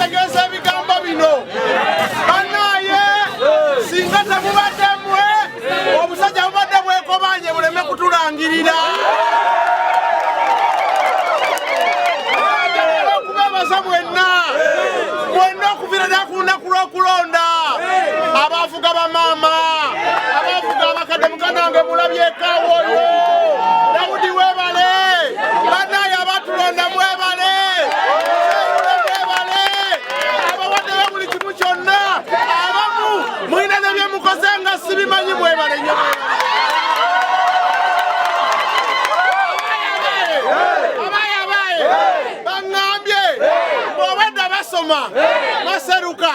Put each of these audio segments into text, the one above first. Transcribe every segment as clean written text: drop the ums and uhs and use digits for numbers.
kubategeeza ebigambo bino. Bannaye singa temubadde mmwe obusajja bubadde bwekobanye buleme kutulangirira. Okubebaza mwenna okuvira ddala ku lunaku lw'okulonda. Abavuga bamaama, abavuga abakadde mukanange mulabyeko oyo. Dawudi weebale, bannaye abatulonda mwebale. Abawaddeyo buli kimu kyonna, abamu mulina ne bye mukoze nga sibimanyi mwebale nnyo. Baŋŋambye bw'obadde basoma maseruka.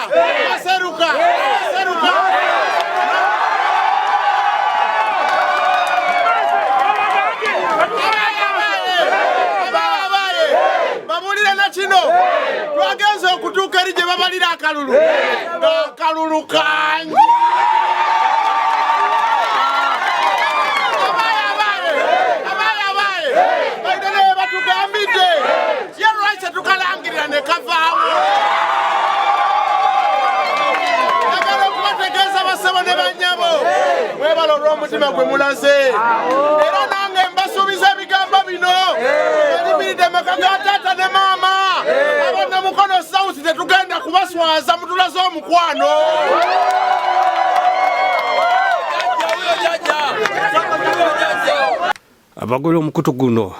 Bamulire na kino twagenze okutuuka eri gye babalira akalulu. Akalulu kangi. Batugambidde ye lwaki tetukalangirira ne kavaawo. Njagala okubategeeza basebo ne bannyabo mwebala olw'omutima gwe mulaze. Era nange mbasuubiza ebigambo bino ebimiridde maka ga taata ne maama. Abonna Mukono South tetugenda kubaswaza, mutulaze omukwano. Abagole omukutu guno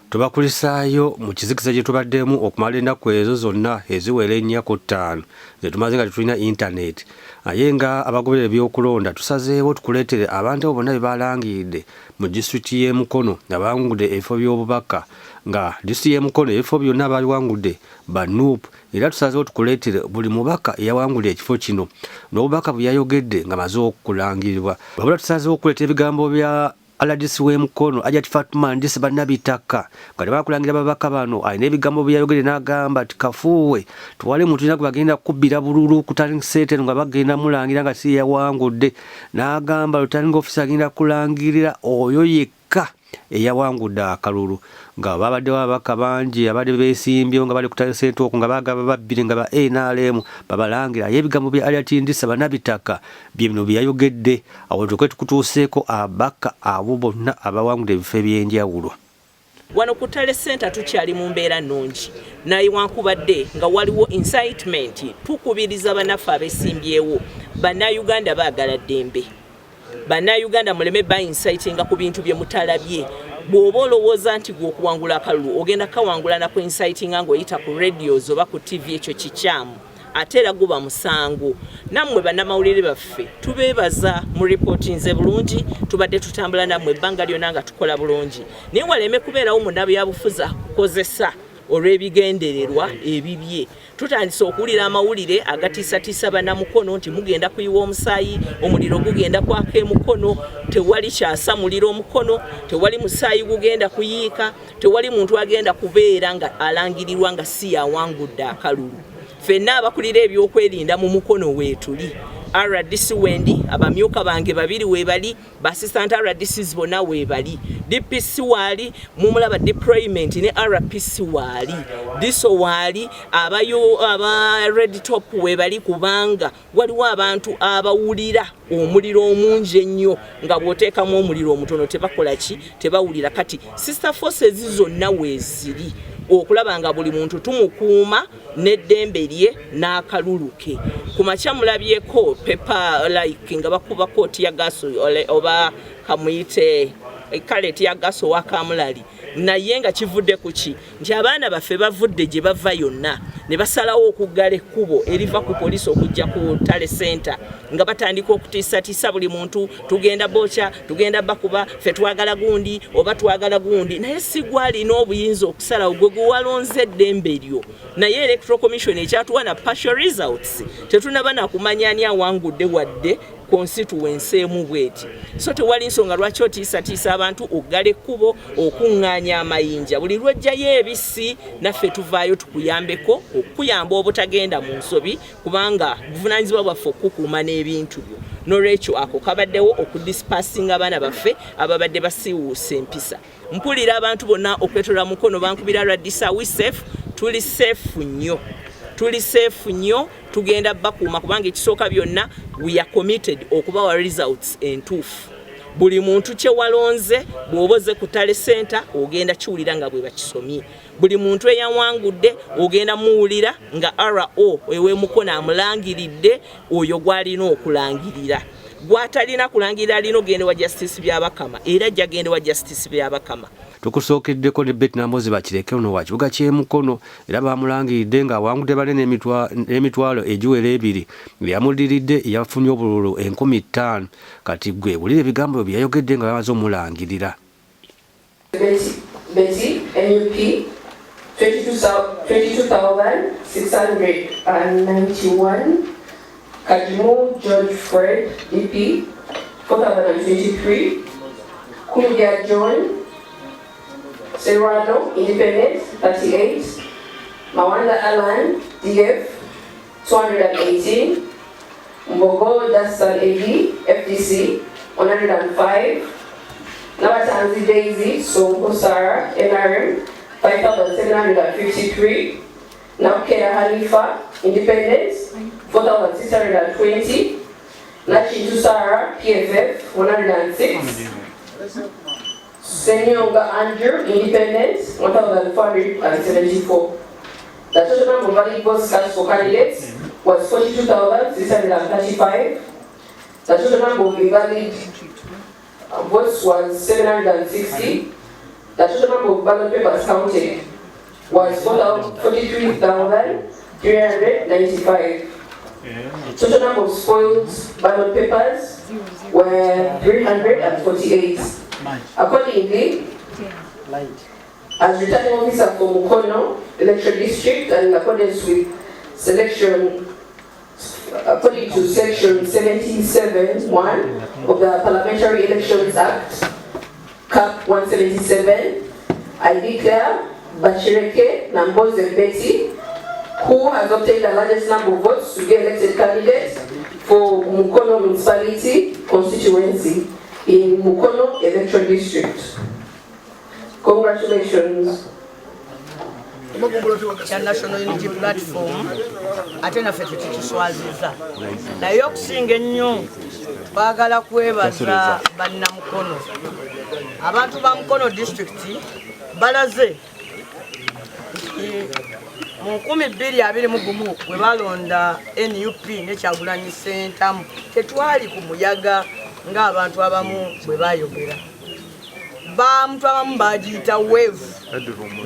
tubakulisaayo mu kizikiza gye tubaddemu okumala ennaku ezo zonna eziwera 4 ku 5 ze tumaze nga tetulina intaneti. Naye nga abagoberera ebyokulonda tusazeewo tukuleetere abantu abo bonna be balangiridde mu disitulikiti y'e Mukono abawangudde ebifo by'obubaka, nga disitulikiti y'e Mukono ebifo byonna ababiwangudde ba NUP. Era tusazeewo tukuleetere buli mubaka eyawangudde ekifo kino n'obubaka bwe yayogedde nga maze okulangirirwa. Wabula tusazeewo okuleetera ebigambo bya RDC w'e Mukono Hajati Fatuma Ndisi Bannabitaka nga tebakulangira babaka bano alina ebigambo byayogere n'agamba ati kafuuwe tuwale muntu ina bagenda kubbira bululu ku Turning Center nga bagenda mulangira nga si yawangudde, n'agamba Returning Officer agenda kulangirira oyo yekka eyawangudde akalulu. Nga babaddewo ababaka bangi abadde beesimbyewo nga bali ku Turning Center okwo nga bagaba babbire nga ba NRM babalangira. Ye ebigambo bya Hajati Ndisi Bannabitaka bye bino byayogedde. Awo tukutuuseeko ababaka abo bonna abawangudde ebifo eby'enjawulo. Wano ku Turning Center tukyali mu mbeera nnungi naye wankubadde nga waliwo incitement. Tukubiriza bannaffe abeesimbyewo, Bannayuganda baagala ddembe. Bannayuganda muleme bainsitinga ku bintu bye mutalabye. Bw'oba olowooza nti gwe okuwangula akalulu ogenda kawangula na ku incitinga ng'oyita ku radios oba ku TV, ekyo kikyamu ate era guba musango. Nammwe bannamawulire baffe tubeebaza mu reportinze bulungi, tubadde tutambula nammwe ebbanga lyonna nga tukola bulungi, naye waleme kubeerawo munnabyabufuzi akukozesa olw'ebigendererwa ebibye. Tutandise okuwulira amawulire agatiisatiisa bannamukono nti mugenda kuyiwa omusaayi, omuliro gugenda kwaka emukono, tewali kyasamulira omukono, tewali musaayi gugenda kuyiika, tewali muntu agenda kubeera nga alangirirwa nga si yawangudde akalulu. Ffenna abakulira ebyokwerinda mu Mukono weetuli. RDC Wendi, abamyuka bange babiri weebali, Assistant RDCs bonna weebali, DPC waali, mumulaba deployment ne RPC waali, diso waali, aba Red Top weebali kubanga waliwo abantu abawulira omuliro omungi ennyo nga bw'oteekamu omuliro omutono tebakola ki, tebawulira. Kati sister forces zonna weeziri okulaba nga buli muntu tumukuuma n'eddembe lye n'akaluluke. Ku makya mulabyeko pepa like nga bakuba kooti ya gaso oba kamuyite kaleti ya gaso wa Kamulali, naye nga kivudde kuki nti abaana baffe bavudde gye bava yonna ne basalawo okuggala ekkubo eriva ku poliisi okujja ku Turning Center nga batandika okutiisatiisa buli muntu, tugenda bocha, tugenda bakuba, ffe twagala gundi oba twagala gundi. Naye si gwalina obuyinza okusalawo gwe gwalonze eddembe lyo. Naye Electoral Commission ekyatuwa na partial results tetunaba na kumanya ani awangudde wadde constituency emu bweti. So tewali nsonga lwaki otiisatiisa abantu oggala ekkubo okuŋŋaanya amayinja. Buli lwojjayo ebisi naffe tuvaayo tukuyambeko okuyamba obutagenda mu nsobi kubanga buvunaanyizibwa bwaffe okukuuma n'ebintu byo. N'olwekyo ako kabaddewo okudispasinga abaana baffe ababadde basiiwuusa empisa. Mpulira abantu bonna okwetolera Mukono bankubira RDC we safe, tuli safe nnyo. tuli safe nnyo tugenda bakuuma kubanga ekisooka byonna we are committed okubawa results entuufu buli muntu kye walonze bw'oboze ku Tale Center ogenda kiwulira nga bwe bakisomye buli muntu eyawangudde ogenda muwulira nga RO ew'emukono amulangiridde oyo gw'alina okulangirira gwatalina kulangirira alina ogenda wa justice by'abakama era jagenda wa justice by'abakama tukusookeddeko ne Betty Namozi bakireke ono wa kibuga ky'Emukono era bamulangiridde nga awangudde banene emitwalo egiwera ebiri yamudiridde yafunye obululu 5,000 kati gwe bulira ebigambo bye yayogedde nga bamaze omulangirira. Betty NUP 22,691. Kajimu George Fred DP 4,023. Kuja John Serrano Independent 38. Mawanda Alan DF 218. Mbogo Dastan AD FDC 105. Nabatanzi Daisy Sonko Sarah NRM 5,753. Naukea Hanifa Independent 4,620. Nachintu Sarah PFF 106. Senyonga Andrew Independent 1,474. The total number of valid votes cast for candidates was 42,635. The total number of invalid votes was 760. The total number of ballot papers counted was 43,395. Total number of spoiled ballot papers were 348. Accordingly, as returning officer for Mukono Electoral District and in accordance with according to section 77(1) of the Parliamentary Elections Act, Cap 177, I declare Bachireke Namboze Betty, who has obtained the largest number of votes to be elected candidate for Mukono Municipality Constituency in Mukono Electoral District. Congratulations. National Unity Platform atena fete tukiswaziza naye okusinga ennyo baagala kwebaza bannamukono abantu ba Mukono district balaze mu 2021 bwe balonda NUP ne Kyagulanyi Ssentamu tetwali ku muyaga ng'abantu abamu bwe bayogera bamuntu abamu bagiyita wave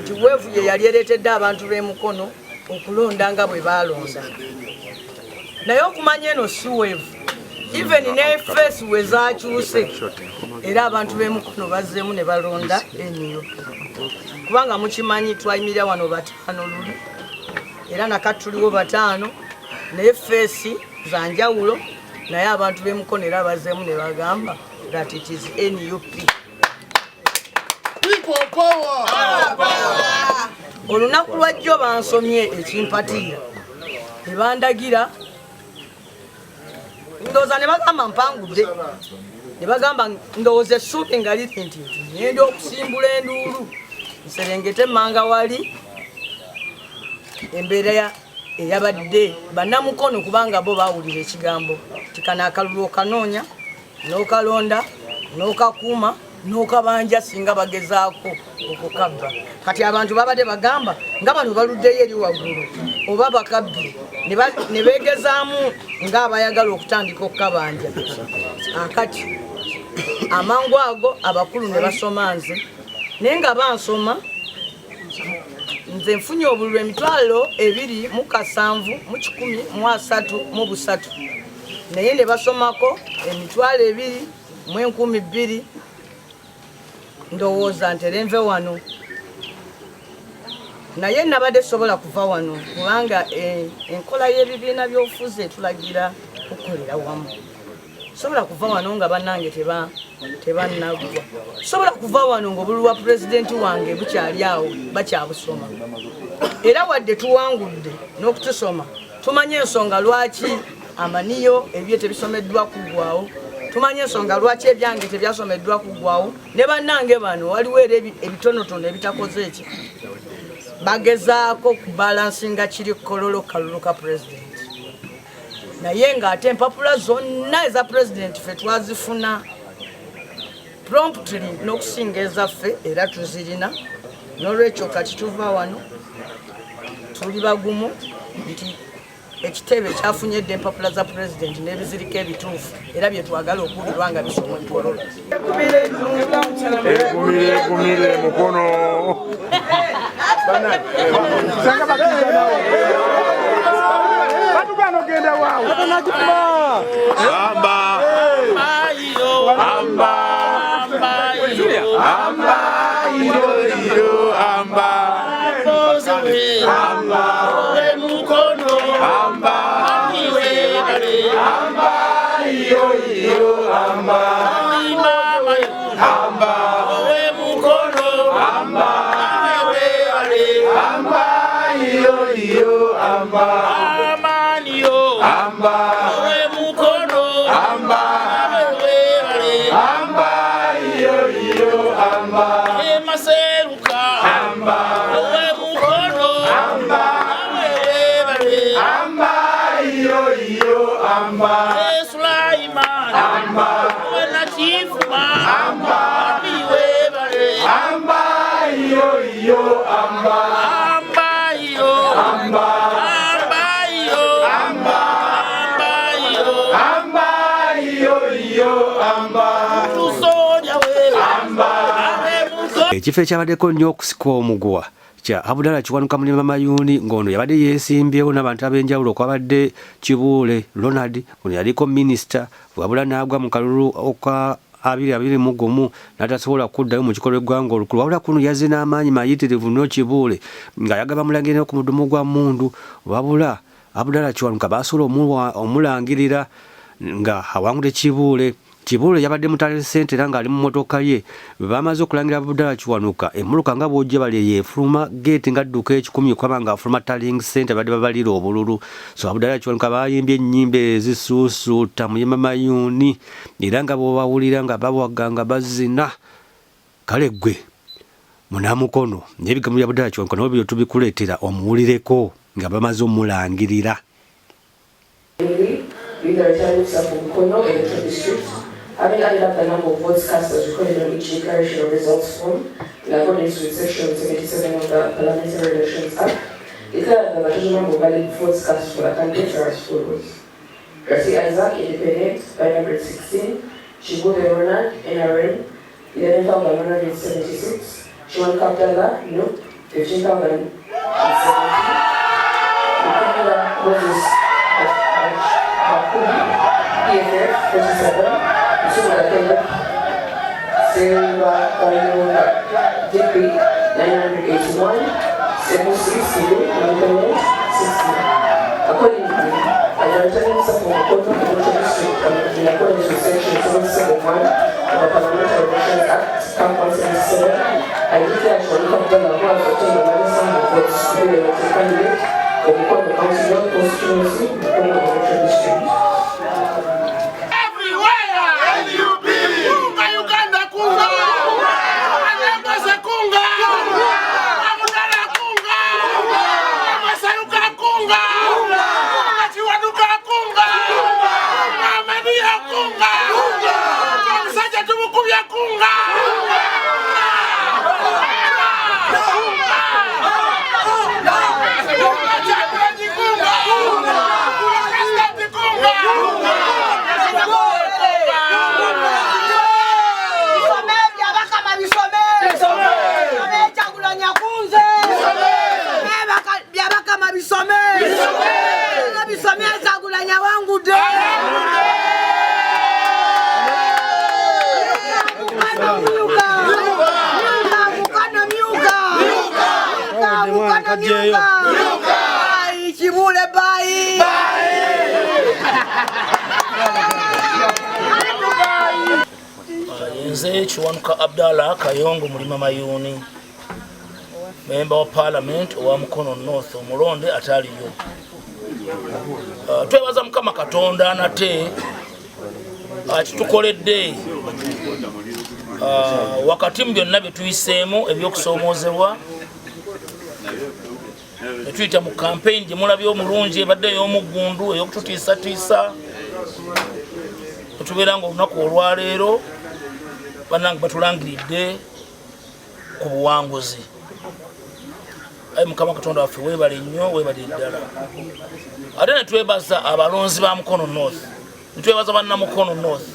nti wave ye yali ereetedde abantu b'Emukono okulonda nga bwe balonda naye okumanya eno si wave even ne face we zaakyuse era abantu b'Emukono bazzeemu ne balonda eniyo kubanga mukimanyi twayimirira wano bataano luli era nakati tuliwo bataano naye face za njawulo naye abantu b'Emukono era bazzeemu ne bagamba that it is NUP. Olunaku lwajjo bansomye ekimpatiira ne bandagira ndowooza ne bagamba mpangudde ne bagamba ndowooza essuubi nga liri nti ngenda okusimbula enduulu nserengete emmanga wali embeera eyabadde bannamukono kubanga bo baawulira ekigambo tikana akalulu okanoonya n'okalonda n'okakuuma n'okabanja singa bagezaako okukabba kati abantu babadde bagamba nga bano baluddeyo eri waggulu oba bakabbi ne beegezaamu ng'abayagala okutandika okukabanja akati amangu ago abakulu ne basoma nze naye nga bansoma nze nfunye obululu 2,273 naye ne basomako 2,200 ndowooza nterenve wano naye nabadde sobola kuva wano kubanga enkola y'ebibiina by'obufuzi etulagira okukolera wamu sobola kuva wano nga bannange tebannagwa sobola kuva wano ng'obululu bwa pulezidenti wange bukyali awo bakyabusoma era wadde tuwangudde n'okutusoma tumanye ensonga lwaki amaniyo ebye tebisomeddwa kuggwawo tumanye ensonga lwaki ebyange tebyasomeddwa kuggwawo ne bannange bano waliwo era ebitonotono ebitakoze eki bagezaako kubalansinga kiri kololo kalulu ka president naye ng'ate empapula zonna eza president ffe twazifuna promptly n'okusinga ezaffe era tuzirina n'olwekyo kati tuva wano tuli bagumu nti ekitebe kyafunyedde empapula za president n'ebiziriko ebituufu era bye twagala okuwulirwa nga bisomwa empololo Ekumire mukono batugano genda waawo amba amba amba iyo amba amba mukono amba iwe amba iyo amba amba we mukono amba iwe amba iyo amba amaniyo amba we mukono amba iwe amba iyo amba emaseruka amba we mukono amba iwe amba iyo amba Sulaiman amba we na chifuma amba iwe amba iyo amba amba iyo amba amba iyo amba amba iyo amba tusonya we amba ekifo ekyabaddeko nnyo okusika omugwa kya Abdallah Kiwanuka Mulima Mayuuni ng'ono yabadde yeesimbyewo n'abantu ab'enjawulo okwabadde Kibuule Ronald ono yaliko minisita wabula n'agwa mu kalulu oka 2021 n'atasobola kuddayo mu kikolwa eggwanga olukulu wabula kuno yazze n'amaanyi mayitirivu nnyo Kibuule ng'ayagala mulangirira ku mudumu gwa mmundu wabula Abdallah Kiwanuka baasobola omulangirira nga awangudde Kibuule yabadde mutale ssente era ng'ali mu motoka ye bamaze okulangira Abdallah Kiwanuka emmuluka nga bw'ojja bali yeefuluma geeti ng'adduka 10 kwaba ng'afuluma taling ssente badde babalira obululu so Abdallah Kiwanuka bayimbye ennyimba ezisuusuuta Mulima Mayuuni era nga bw'obawulira nga bawaga nga bazina kale ggwe munamukono n'ebigambo bya Abdallah Kiwanuka nabo byo tubikuleetera omuwulireko nga bamaze omulangirira. Having added up the number of votes cast as recorded on each declaration of results form, in accordance with Section 77 of the Parliamentary Elections Act, declared that the total number of valid votes cast for the candidates are as follows: Gracie Isaac, Independent, by number 16, Chibude Ronald, NRN, 11,176, Kiwanuka Abdallah, No, 15,070, Mukunda Moses Bakumi, PFF, 47, Silva Kayonga, JP 981, 760, 60. Accordingly, I am returning support for the Provincial District in accordance with Section 771 of the Parliamentary Elections Act, Camp 177. I declare Kiwanuka Abdallah, who has obtained the largest number of votes to be elected candidate for the Court of Council constituency in the Provincial District. Nze Kiwanuka Abdallah Kayongo Mulima Mayuuni, member of Parliament owa Mukono North omulonde ataliyo. Twebaza Mukama Katonda nate akitukoledde wakati mu byonna bye tuyiseemu ebyokusoomozebwa tuyita mu campaign gye mulabye omulungi ebadde ey'omuggundu ey'okututiisatiisa tubeera nga olunaku olwaleero bannange batulangiridde ku buwanguzi. Ayi Mukama Katonda waffe weebale nnyo, weebale ddala. Ate ne twebaza abalonzi ba Mukono North, ne twebaza bannamukono North.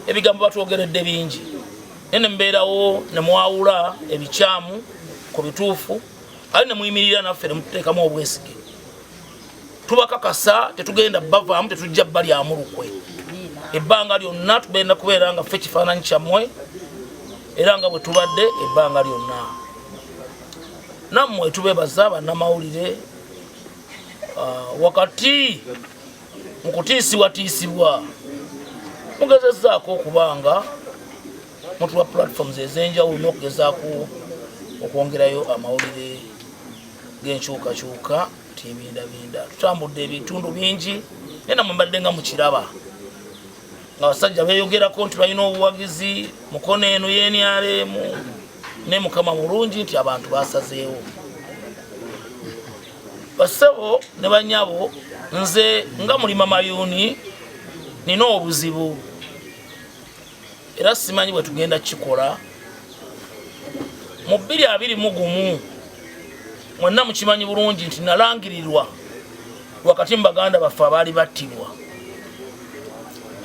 Ebigambo batwogeredde bingi. Ne mbeerawo ne mwawula ebikyamu ku bituufu, ali ne muyimirira naffe ne muteekamu obwesige. Tubakakasa tetugenda bavaamu, tetujja balyamu lukwe. Ebbanga lyonna tugenda kubeera nga ffe kifaananyi kyammwe era nga bwe tubadde ebbanga lyonna. Nammwe tubeebaza bannamawulire wakati mu kutiisibwatiisibwa mugezezzaako okubanga mutuwa platforms ez'enjawulo n'okugezaako okwongerayo amawulire g'enkyukakyuka tibindabinda. Tutambudde ebitundu bingi naye nammwe mbadde nga mukiraba nga abasajja beeyogerako nti balina obuwagizi Mukono eno y'NRM ne Mukama mulungi nti abantu basazeewo. Bassebo ne bannyabo, nze nga mulima mayuuni nina obuzibu era simanyi bwe tugenda kikola. Mu 2021 mwenna mukimanyi bulungi nti nalangirirwa wakati mu baganda baffe abaali battibwa,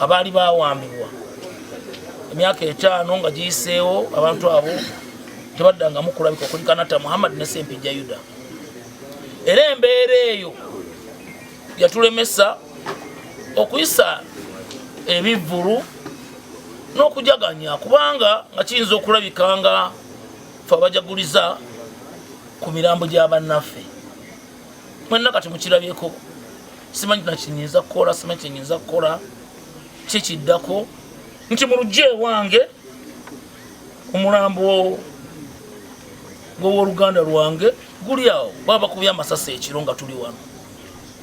abaali bawambibwa emyaka 5 nga giyiseewo. Abantu abo tebaddangamu kulabika okuli Kanata Muhammad ne Sempijja Yuda. Era embeera eyo yatulemesa okuyisa ebivvulu n'okujaganya, kubanga nga kiyinza okulabika nga ffe abajaguliza ku mirambo gy'abannaffe. Mwenna kati mukirabyeko, simanyi nakinyinza kukola, simanyi kyenyinza kukola kikiddako nti mu lugye wange omulambo gw'owooluganda lwange guli awo, baba bakubye amasasi ekiro nga tuli wano.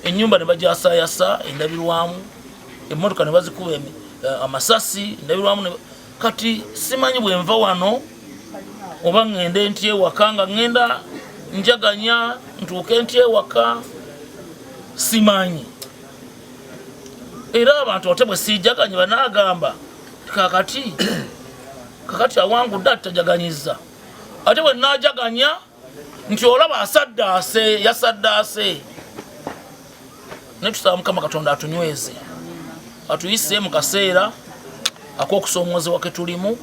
Ennyumba ne bajasaayasa endabirwamu, emmotoka ne bazikuba amasasi endabirwamu. Kati simanyi bwe nva wano oba ngende ntya ewaka, nga ngenda njaganya ntuuke ntya ewaka simanyi. Era abantu ate bwe siijaganye banaagamba kakati awangudde atajaganyiza. Ate bwe naajaganya nti olaba asaddaase, yasaddaase. Ne tusaba Mukama Katonda atunyweze, atuyise mu kaseera ak'okusoomozebwa ke tulimu.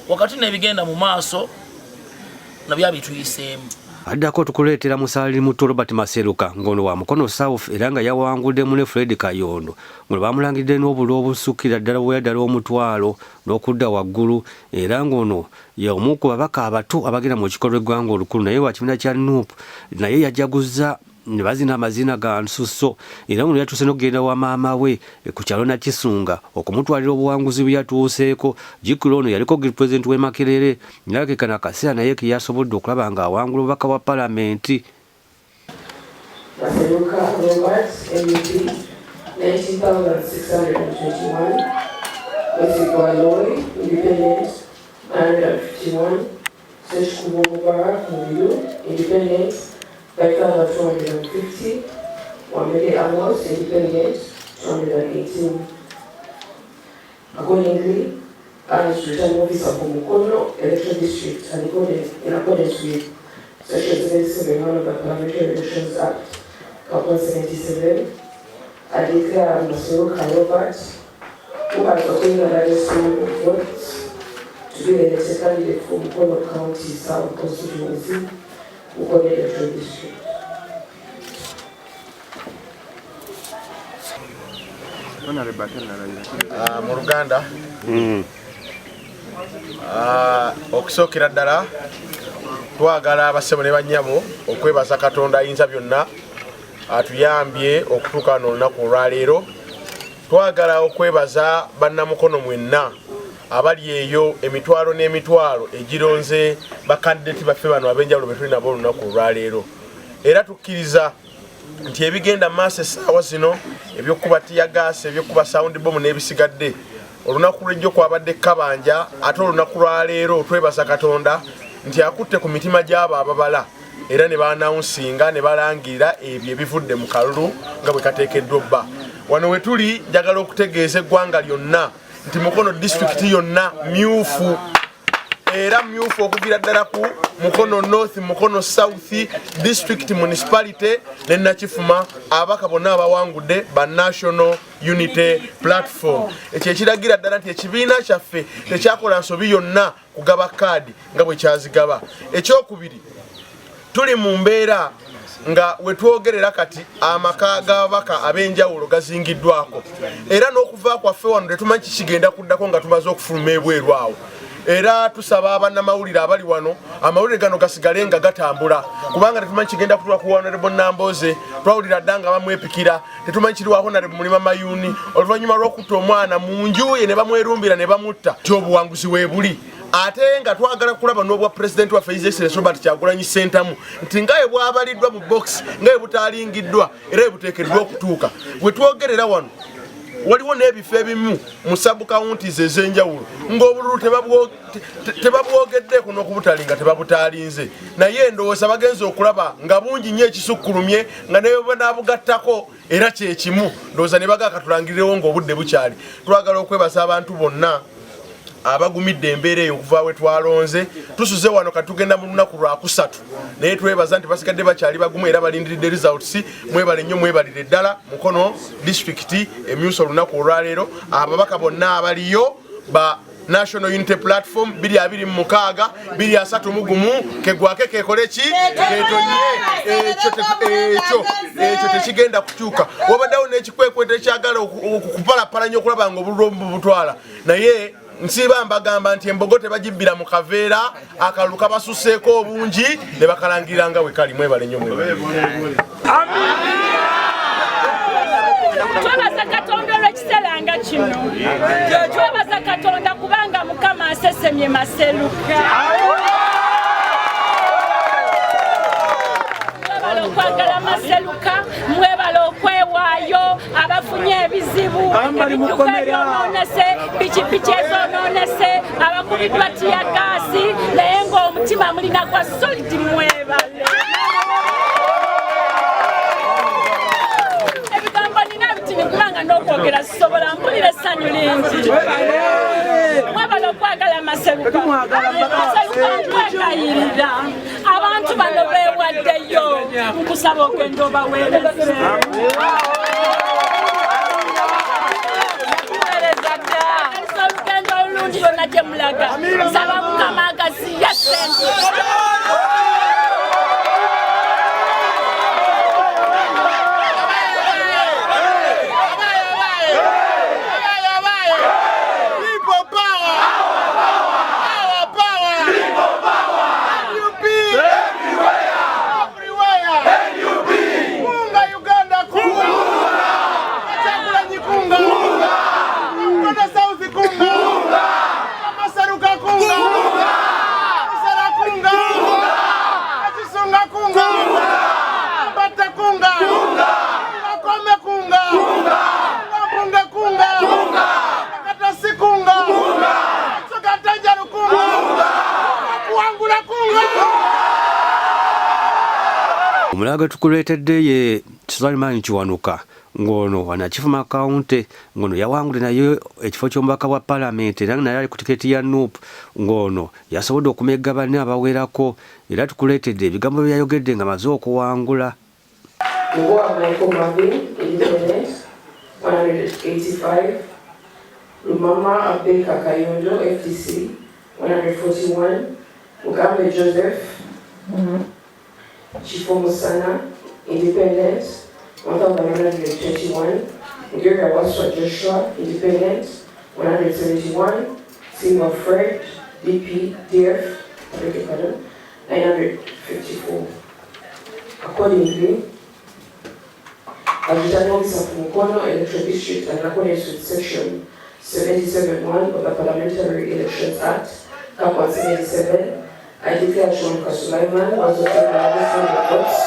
Wakati n'ebigenda mu maaso nabyo abituyiseemu. Addako tukuleetera musaali muto Robert Maseruka ng'ono wa Mukono South era nga yawangudde mu Fred Kayondo. Muno bamulangidde n'obulwa obusukkira ddala bweyaddala omutwalo n'okudda waggulu, era ng'ono y'omu ku babaka abato abagenda mu kikolwa eggwanga olukulu, naye wa kibiina kya NUP naye yajaguza ne bazina amazina ga Nsusso. Era ngono yatuuse n'okugenda wa maama we ku kyalo Nakisunga okumutwalira obuwanguzi bwe yatuuseeko. Jikulu ono yaliko Pulezidenti w'e Makerere, nakekana akaseera naye ke yasobodde okulaba nga awangula obubaka bwa Paalamenti. Maseruka Robert, MEP, 19,621. Wesigwa Loy, Independent, 951. Seshkubo Mubarak, Mubiru, Independent, 5,250. Wamede Amos, Independent, 218. Accordingly, as returning officer for Mukono Electoral District, and in accordance with Section 77 of the Parliamentary Elections Act, Cap 177, I declare Maseruka Robert, who has obtained the largest number of votes, to be the elected candidate for Mukono County South Constituency, Mukono Electoral District. Mu Luganda okusookera ddala twagala abassebo ne bannyabo okwebaza Katonda ayinza byonna atuyambye okutuuka wano olunaku olwaleero. Twagala okwebaza bannamukono mwenna abali eyo emitwalo n'emitwalo egironze bakandideti baffe bano ab'enjawulo be tuli nabo olunaku olwaleero. Era tukkiriza nti ebigenda maaso essaawa zino ebyokuba tiyagaasi, ebyokuba sound bomb n'ebisigadde, olunaku lw'ejjo kwabadde kabanja, ate olunaku lwaleero twebaza Katonda nti akutte ku mitima gy'abo ababala era ne baanawunsinga ne balangirira ebyo ebivudde mu kalulu nga bwe kateekeddwa obba. Wano we tuli njagala okutegeeza eggwanga lyonna nti Mukono district yonna myufu, era myufu okuviira ddala ku Mukono North, Mukono South district municipality ne Nakifuma. Abaka bonna abawangudde ba National Unity Platform. Ekyo ekiragira ddala nti ekibiina kyaffe tekyakola nsobi yonna kugaba kaadi nga bwe kyazigaba. Ekyokubiri, tuli mu mbeera nga wetwogerera kati amaka g'ababaka ab'enjawulo gazingiddwako, era n'okuva kwaffe wano tetumanyi kikigenda kuddako nga tumaze okufuluma ebweru awo. Era tusaba abannamawulire abali wano amawulire gano gasigale nga gatambula, kubanga tetumanyi kigenda kutuula ku Honorable Nambooze. Twawulira dda nga bamwepikira, tetumanyi kiri wa Honorable Mulima Mayuni oluvannyuma lw'okutta omwana mu nju ye ne bamwerumbira ne bamutta. Obuwanguzi weebuli. Ate nga twagala kulaba n'obwa President wa His Excellency Robert Kyagulanyi Ssentamu nti nga bwabaliddwa mu box nga butalingiddwa era buteekeddwa okutuuka. Bwe twogerera wano waliwo n'ebifo ebimu mu sub counties ez'enjawulo ng'obululu tebabwogeddeko n'okubutali nga tebabutalinze, naye ndowooza bagenza okulaba nga bungi nnyo ekisukkulumye nga ne banaabugattako era kye kimu, ndowooza ne bagaa katulangirirewo ng'obudde bukyali. Twagala okwebaza abantu bonna abagumidde embeera eyo okuva we twalonze. Tusuze wano katugenda mu lunaku lwa kusatu, naye twebaza nti basigadde bakyali bagumu era balindiridde results. Mwebale nnyo, mwebalire ddala Mukono district emyusa olunaku olwaleero. Ababaka bonna abaliyo ba National Unity Platform 226 231 kegwake kekole ki ketonye ekyo tekigenda kukyuka. Wabaddewo n'ekikwekweta ekyagala okupalapalanya okulaba nga obululu butwala, naye nsiba mbagamba nti embogo tebagibbira mu kaveera, akalulu kabasuseeko obungi ne bakalangirira nga bwe kali. Mwebale nnyo, mwebale. Twebaza Katonda olw'ekiseera nga kino, twebaza Katonda kubanga Mukama asesemye Maseruka. Mwebale okwagala Maseruka, mwebale okwewaayo abafunye ebizibu, ebidduka ebyonoonese, pikipiki ezonoonese, abakubiddwa tiyagaasi, naye ng'omutima mulina gwa solidi. Mwebale. Kubanga n'okwogera sisobola, mpulira essanyu lingi. Mwebale okwagala Maseruka. Maseruka nkwegayirira abantu bano beewaddeyo, nkusaba ogenda obaweereze. Olugendo olulungi lwonna gye mulaga, nsaba Mukama agaziya ssente. Omulaga tukuleetedde ye Sulaiman Kiwanuka ngono Wanakifuma County ngono yawangule nayo ekifo ky'omubaka bwa Parliament era naye ali ku tiketi ya NUP ngono yasobodde okumegga banne abawerako era tukuleetedde ebigambo bye yayogedde nga maze okuwangula. Lumama Abel Kakayondo FTC 141, Mugambe Joseph Chifo Musana Independent 1121, Nigeria Waswa Joshua Independent 171, Simo Fred DPDF 954. Accordingly, Adjutant Officer of Mukono Electoral District and in accordance with Section 77(1) of the Parliamentary Elections Act, Cap 177, I declare Kiwanuka Sulaiman was obtained by the votes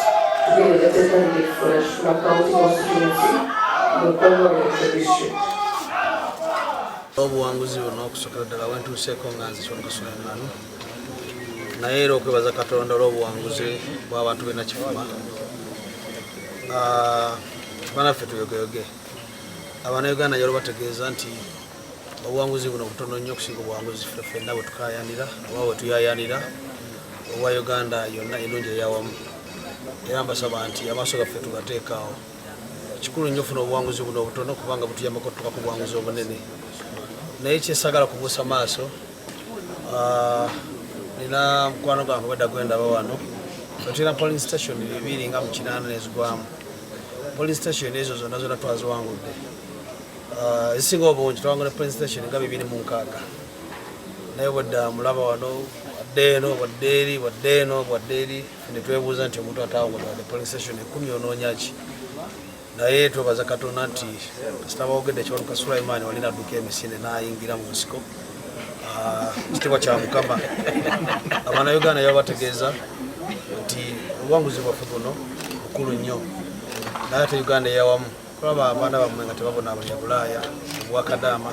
to be the elected candidate for the Nakifuma County constituency, Mukono Electoral District. Obuwanguzi buno okusokera ddala wentuuseeko nga nze Kiwanuka Sulaiman naye era okwebaza Katonda olw'obuwanguzi bw'abantu b'e Nakifuma. Banaffe tuyogeyoge Abanayuganda jalo bategeeza nti obuwanguzi buno butono nnyo okusinga obuwanguzi ffenna bwe tukayanira oba bwe tuyayanira obwa Uganda yonna ennungi eyawamu. Era mbasaba nti amaaso gaffe tugateekaawo. Kikulu nnyo ofuna obuwanguzi buno obutono kubanga butuyambako tutuuka ku buwanguzi obunene. Naye kyesagala kubuusa maaso, nina mukwano gwange wedda gwendaba wano. Tulina polling station 2 nga mu 8 ezigwamu. Polling station ezo zonna twaziwangudde. Ezisinga obungi twawangudde polling station nga 26. Naye wedda mulaba wano wadde eri ne twebuuza nti omuntu atawangudde polling station 10 onoonya ki. Naye twebaza Katonda nti sitabawogedde Kiwanuka Sulaiman walina adduka emisinde n'ayingira mu nsiko. Kitiibwa kya Mukama. Abanayuganda yabo bategeeza nti obuwanguzi bwaffe buno bukulu nnyo. Naye ate Uganda eyawamu kulaba abaana bammwe nga tebabona abanyabulaaya obwakadaama,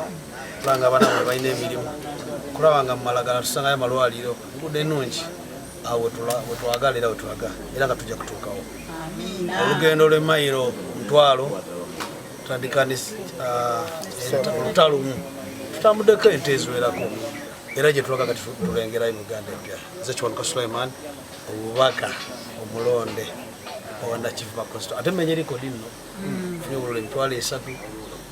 kulaba nga abaana bammwe balina emirimu, kulaba nga mu Malagala tusangayo amalwaliro, enguudo ennungi. Awo we twagala era we tulaga era nga tujja kutuukawo. Olugendo lw'emayiro 1,000 tutandika olutalo lumu tutambuddeko ente eziwerako era gye tulaga kati tulengerayo Uganda empya. Nze Kiwanuka Sulaiman, obubaka omulonde owa Nakifuma Constituency. Ate mmenye likodi nno funye obululu 3,000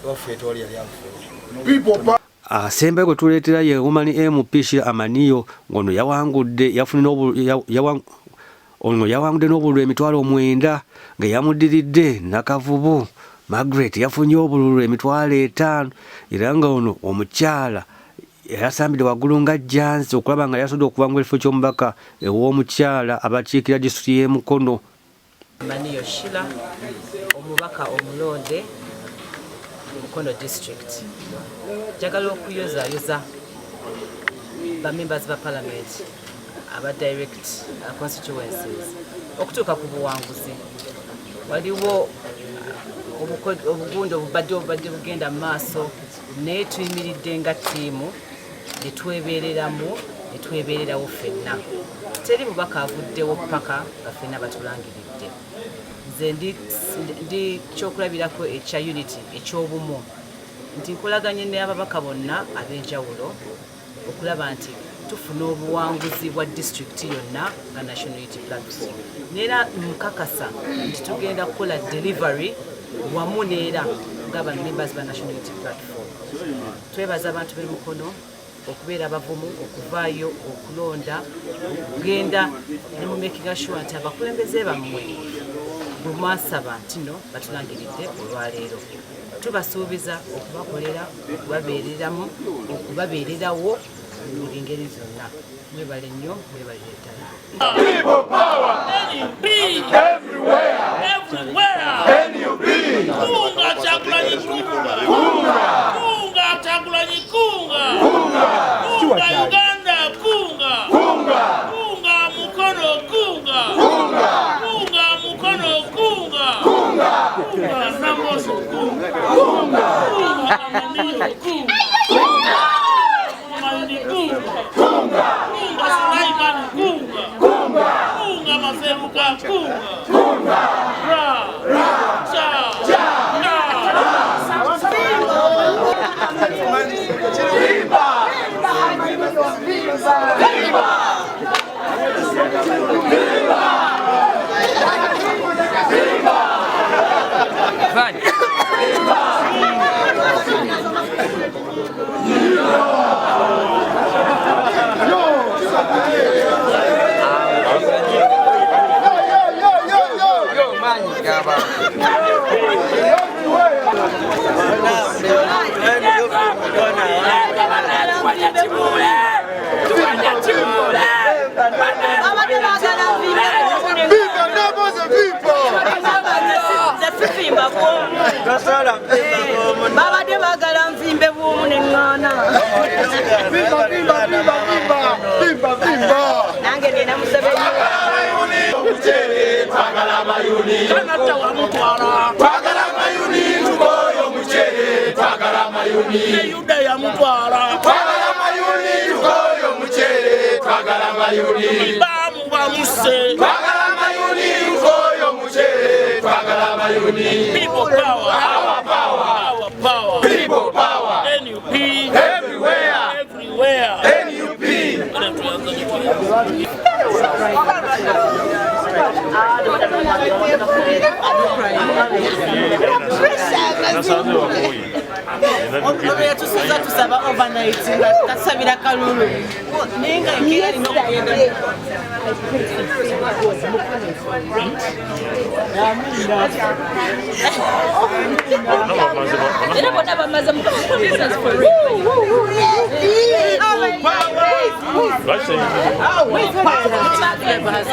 waffe etwali yali afuye. Asembayo gwe tuleetera ye Woman MP Shira Amaniyo ng'ono yawangudde yawangudde n'obululu 9,000 nga yamuddiridde Nakavubu Margaret yafunye obululu 5,000 era nga ono omukyala yasambidde waggulu nga Jansi okulaba nga yasudde okuvangula ekifo ky'omubaka ew'omukyala abakiikira disitulikiti y'e Mukono. Amaniyo Shira omubaka omulonde Mukono district. Njagala okuyozayoza ba members ba parliament aba direct constituencies okutuuka ku buwanguzi. Waliwo obugundu obubadde bugenda mu maaso naye tuyimiridde nga ttiimu ne twebeererawo ffenna. Teri mubaka avuddewo paka nga ffenna batulangiridde. Nze ndi kyokulabirako ekya unity eky'obumu nti nkolaganye n'ababaka bonna ab'enjawulo okulaba nti tufuna obuwanguzi bwa district yonna nga National Unity Platform. Neera nkakasa nti tugenda kukola delivery wamu neera ng'aba members ba National Unity Platform. Twebaza abantu b'e Mukono okubeera abavumu, okuvaayo, okulonda, okugenda ne mu making sure nti abakulembeze bammwe bwe mwasaba nti no batulangiridde olwaleero. Tubasuubiza okubakolera, okubabeereramu, okubabeererawo mu buli ngeri zonna. Mwebale nnyo, mwebalire ddala. People power! NUP! Everywhere! NUP! Kunga Kyagulanyi kunga! Kunga Kyagulanyi kunga! Kunga Uganda kunga! Kunga Mukono kunga! Kunga Mukono kunga! Kunga Namoso kunga! Kunga Amaniyo kunga! Kunga Sulaiman kunga! Kunga Maseruka kunga! Babadde baagala nvimbe bw'omu n'eŋŋaana. Nange nina Museveni. Twagala amayuni, twagala amayuni, tugoye omucere, twagala amayuni, ne Yuda yamutwala, twagala amayuni, tugoye omucere, twagala mayuni bamu bamuse twagala mayuni koyo muchere twagala mayuni people power our power people power NUP everywhere NUP Ono yatusuza tusaba overnight nga tasabira kalulu ninga nkira lino kugenda era bona bamaze mu business for real. Oh my God.